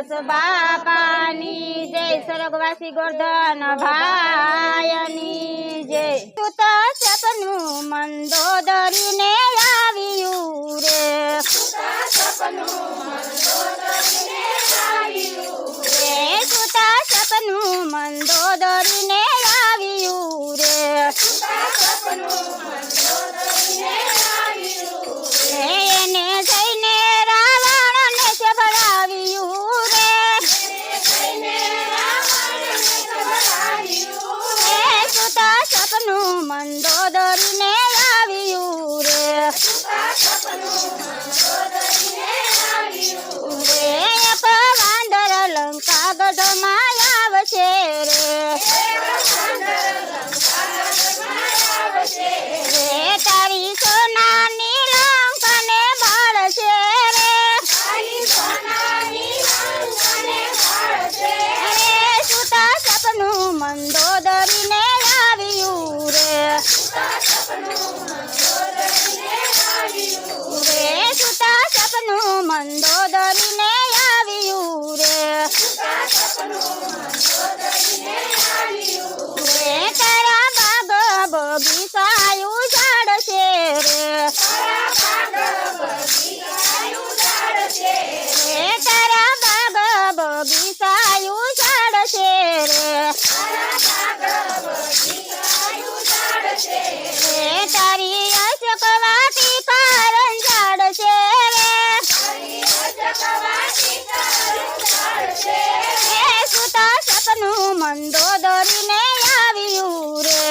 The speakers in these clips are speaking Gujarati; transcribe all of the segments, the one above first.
દાસ બાપાની જય સ્વર્ગવાસી ગોરધન ભાઈની જય સુત સપનું મંદોદરીને આવ્યું રે સુતા સપનું મંદોદરીને આવ્યું રે એને જઈને રાવણને સભળાવ્યું રે સુતા સપનું મંદોદરીને આવ્યું રે વાંદર લંકા ગઢમાં આવશે રે તારી સોનાની લંકાને બાળશે રે સુતા સપનું મંદોદરીને આવ્યું રે સુતા સપનું મંદોદરીને આવ્યું રે તારા બાગ બગીચાયું ઝાડશે રે તારા બાગ બગીચાયું ઝાડશે રે તારી અશોક વાટિકા રંજાડશે રે સુતા સપનું મંદોદરીને આવ્યું રે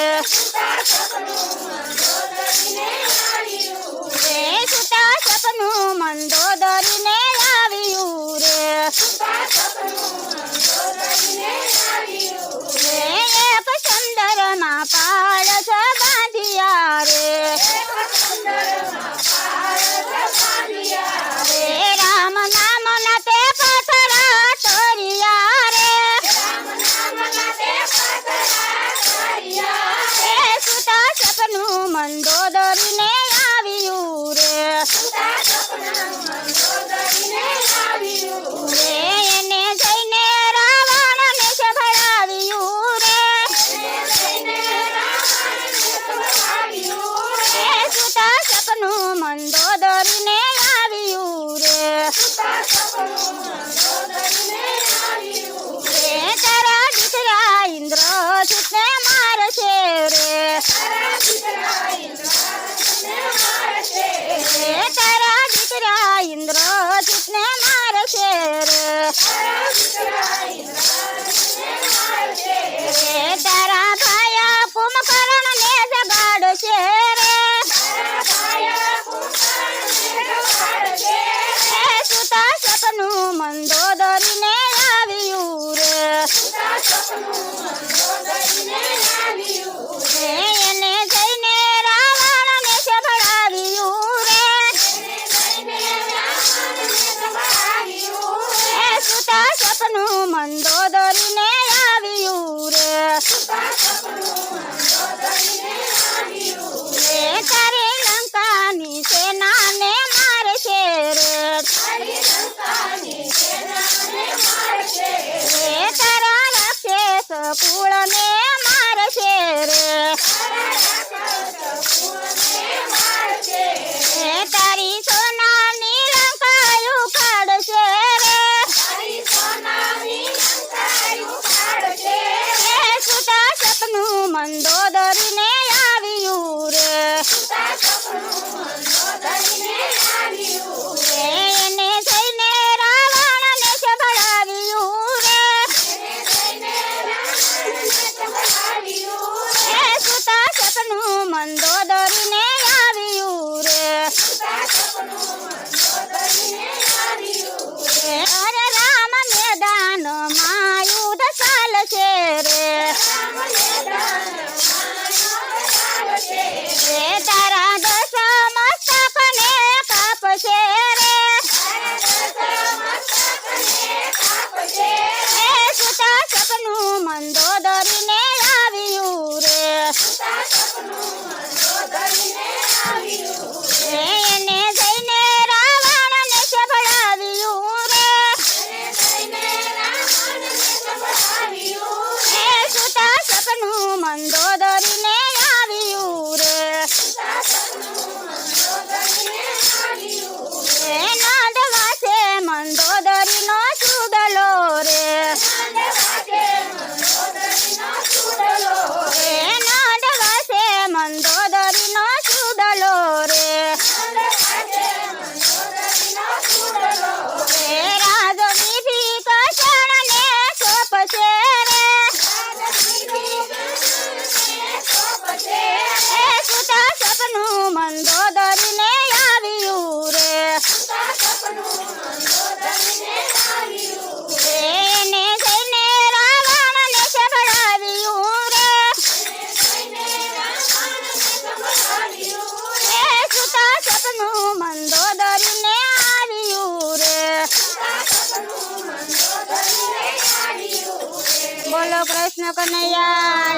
બોલો કૃષ્ણ કનૈયા